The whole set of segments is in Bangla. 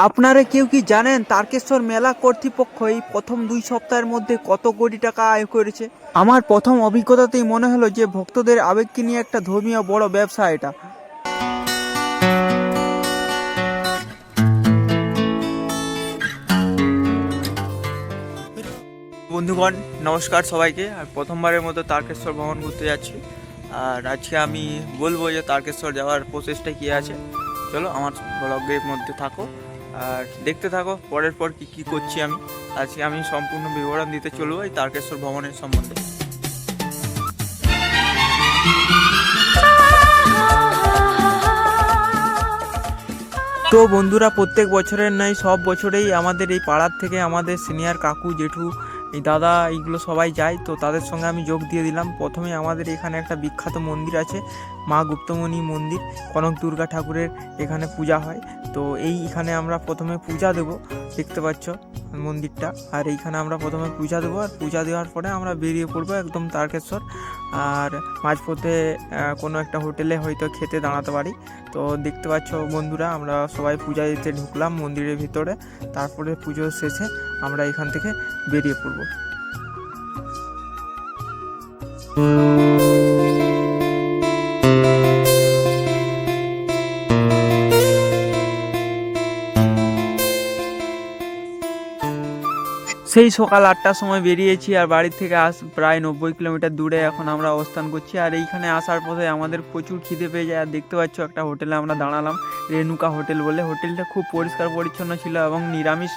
আপনারা কেউ কি জানেন তারকেশ্বর মেলা কর্তৃপক্ষ এই প্রথম 2 সপ্তাহের মধ্যে কত কোটি টাকা আয় করেছে? আমার প্রথম অভিজ্ঞতাতেই মনে হলো যে ভক্তদের আবেগকে নিয়ে একটা ধর্মীয় বড় ব্যবসা এটা। বন্ধুগণ, নমস্কার সবাইকে। আর প্রথমবারের মতো তারকেশ্বর ভ্রমণ করতে যাচ্ছি। আর আজকে আমি বলবো যে তারকেশ্বর যাওয়ার প্রসেসটা কী আছে। চলো আমার ব্লগের মধ্যে থাকো আর দেখতে থাকো পরের পর কি কি করছি আমি। আজকে আমি সম্পূর্ণ বিবরণ দিতে চলবো এই তারকেশ্বর ভ্রমণের সম্বন্ধে। তো বন্ধুরা, প্রত্যেক বছরের নয় সব বছরেই আমাদের এই পাড়ার থেকে আমাদের সিনিয়র কাকু জেঠু এই দাদা এইগুলো সবাই যায়, তো তাদের সঙ্গে আমি যোগ দিয়ে দিলাম। প্রথমে আমাদের এখানে একটা বিখ্যাত মন্দির আছে, মা গুপ্তমণি মন্দির, কনক দুর্গা ঠাকুরের এখানে পূজা হয়। তো এখানে আমরা প্রথমে পূজা দেব, দেখতে পাচ্ছ মন্দিরটা। আর এইখানে আমরা প্রথমে পূজা দেবো, আর পূজা দেওয়ার পরে আমরা বেরিয়ে পড়বো একদম তারকেশ্বর। আর মাঝপথে কোনো একটা হোটেলে হয়তো খেতে দাঁড়াতে পারি। তো দেখতে পাচ্ছ বন্ধুরা, আমরা সবাই পূজা দিতে ঢুকলাম মন্দিরের ভিতরে। তারপরে পুজো শেষে আমরা এখান থেকে বেরিয়ে পড়ব। সেই সকাল 8টার সময় বেরিয়েছি, আর বাড়ির থেকে প্রায় 90 কিলোমিটার দূরে এখন আমরা অবস্থান করছি। আর এইখানে আসার পথে আমাদের প্রচুর খিদে পেয়ে যায়। আর দেখতে পাচ্ছ একটা হোটেলে আমরা দাঁড়ালাম, রেণুকা হোটেল বলে। হোটেলটা খুব পরিষ্কার পরিচ্ছন্ন ছিল এবং নিরামিষ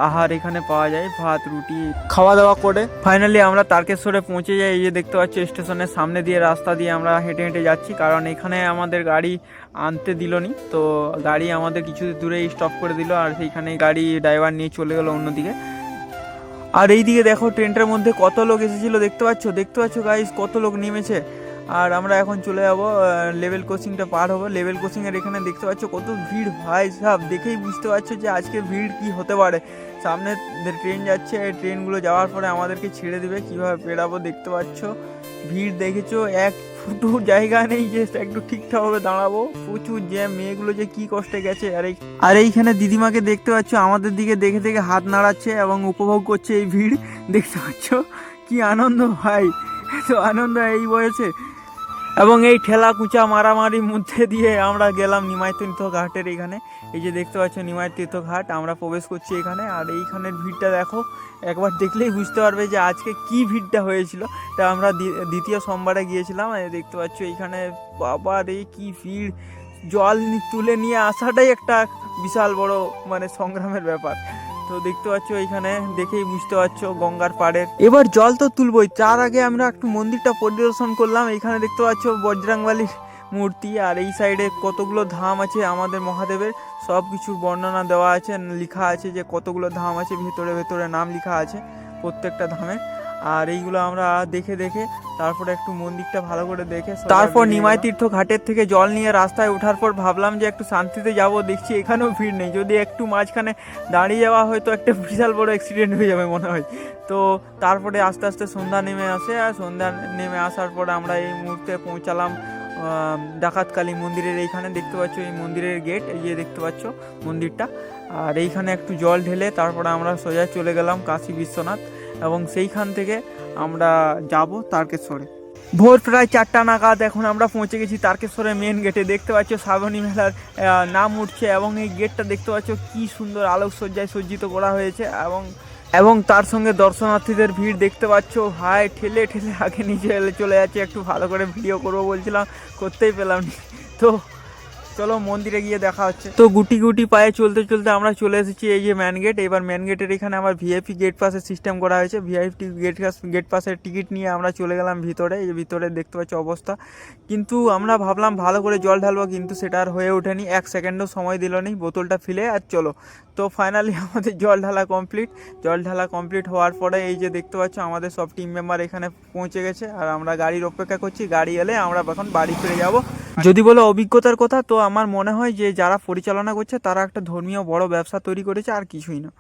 আহার এখানে পাওয়া যায়, ভাত রুটি খাওয়া দাওয়া করে ফাইনালি আমরা তারকেশ্বরে পৌঁছে যাই। এই যে দেখতে পাচ্ছ স্টেশনের সামনে দিয়ে রাস্তা দিয়ে আমরা হেঁটে হেঁটে যাচ্ছি, কারণ এখানে আমাদের গাড়ি আনতে দিলনি। তো গাড়ি আমাদের কিছু দূরেই স্টপ করে দিল, আর সেইখানে গাড়ি ড্রাইভার নিয়ে চলে গেলো অন্যদিকে। আর এইদিকে দেখো ট্রেনটার মধ্যে কত লোক এসেছিলো, দেখতে পাচ্ছ গাইস কত লোক নেমেছে। আর আমরা এখন চলে যাবো লেভেল ক্রসিংটা পার হবো। লেভেল ক্রসিংয়ের এখানে দেখতে পাচ্ছ কত ভিড়, ভাই সাহেব দেখেই বুঝতে পারছো যে আজকে ভিড় কি হতে পারে। সামনে ট্রেন যাচ্ছে, এই ট্রেনগুলো যাওয়ার পরে আমাদেরকে ছেড়ে দেবে, কীভাবে পেরাবো দেখতে পাচ্ছ। ভিড় দেখেছো, এক ফুটো জায়গা নেই যে একটু ঠিকঠাকভাবে দাঁড়াবো, প্রচুর জ্যাম। মেয়েগুলো যে কি কষ্টে গেছে। আর এইখানে দিদিমাকে দেখতে পাচ্ছ আমাদের দিকে দেখে দেখে হাত নাড়াচ্ছে এবং উপভোগ করছে এই ভিড়। দেখতে পাচ্ছ কি আনন্দ ভাই, এত আনন্দ এই বয়সে। এবং এই ঠেলা কুচা মারামারির মধ্যে দিয়ে আমরা গেলাম নিমাই তীর্থ ঘাটের এখানে। এই যে দেখতে পাচ্ছ নিমাই তীর্থ ঘাট, আমরা প্রবেশ করছি এখানে। আর এইখানের ভিড়টা দেখো, একবার দেখলেই বুঝতে পারবে যে আজকে কি ভিড়টা হয়েছিল। তা আমরা দ্বিতীয় সোমবারে গিয়েছিলাম। দেখতে পাচ্ছ এইখানে বাবার এই কি ভিড়, জল তুলে নিয়ে আসাটাই একটা বিশাল বড় মানে সংগ্রামের ব্যাপার। তো দেখতে পাচ্ছ এইখানে দেখেই বুঝতে পারছো গঙ্গার পাড়ের। এবার জল তো তুলবই, তার আগে আমরা একটু মন্দিরটা পরিদর্শন করলাম। এখানে দেখতে পাচ্ছ বজরংবলীর মূর্তি, আর এই সাইডে কতগুলো ধাম আছে আমাদের মহাদেবের, সব কিছুর বর্ণনা দেওয়া আছে, লেখা আছে যে কতগুলো ধাম আছে, ভেতরে ভেতরে নাম লেখা আছে প্রত্যেকটা ধামের। আর এইগুলো আমরা দেখে দেখে তারপরে একটু মন্দিরটা ভালো করে দেখে তারপর নিমাই তীর্থ ঘাটের থেকে জল নিয়ে রাস্তায় ওঠার পর ভাবলাম যে একটু শান্তিতে যাব। দেখছি এখানেও ভিড় নেই, যদি একটু মাঝখানে দাঁড়িয়ে যাওয়া হয়তো একটা বিশাল বড় অ্যাক্সিডেন্ট হয়ে যাবে মনে হয়। তো তারপরে আস্তে আস্তে সন্ধ্যা নেমে আসে, আর সন্ধ্যা নেমে আসার পরে আমরা এই মুহূর্তে পৌঁছালাম ডাকাতকালী মন্দিরের এইখানে। দেখতে পাচ্ছ এই মন্দিরের গেট, এই যে দেখতে পাচ্ছ মন্দিরটা। আর এইখানে একটু জল ঢেলে তারপরে আমরা সোজা চলে গেলাম কাশী বিশ্বনাথ, এবং সেইখান থেকে আমরা যাব তারকেশ্বরে। ভোর প্রায় 4টা নাগাদ এখন আমরা পৌঁছে গেছি তারকেশ্বরের মেন গেটে। দেখতে পাচ্ছ শ্রাবণী মেলার নাম উঠছে, এবং এই গেটটা দেখতে পাচ্ছ কি সুন্দর আলোকসজ্জায় সজ্জিত করা হয়েছে, এবং তার সঙ্গে দর্শনার্থীদের ভিড় দেখতে পাচ্ছ ভাই, ঠেলে ঠেলে আগে নিচে চলে যাচ্ছে। একটু ভালো করে ভিডিও করবো বলছিলাম, করতেই পেলাম না। তো চলো মন্দিরে গিয়ে দেখা হচ্ছে। তো গুটি গুটি পায়ে চলতে চলতে আমরা চলে এসেছি এই যে ম্যান গেট। এবার ম্যান গেটের এখানে আবার ভিআইপি গেট পাসের সিস্টেম করা হয়েছে। ভিআইপি গেট পাসের টিকিট নিয়ে আমরা চলে গেলাম ভিতরে। এই ভিতরে দেখতে পাচ্ছি অবস্থা, কিন্তু আমরা ভাবলাম ভালো করে জল ঢালবো, কিন্তু সেটা আর হয়ে ওঠেনি। 1 সেকেন্ডও সময় দিল নি, বোতলটা ফেলে আর চলো। তো ফাইনালি আমাদের জল ঢালা কমপ্লিট হওয়ার পরে এই যে দেখতে পাচ্ছ আমাদের সব টিম মেম্বার এখানে পৌঁছে গেছে, আর আমরা গাড়ির অপেক্ষা করছি। গাড়ি এলে আমরা এখন বাড়ি ফিরে যাব। যদি বলো অভিজ্ঞতার কথা, তো আমার মনে হয় যে যারা পরিচালনা করছে তারা একটা ধর্মীয় বড় ব্যবসা তৈরি করেছে, আর কিছুই না।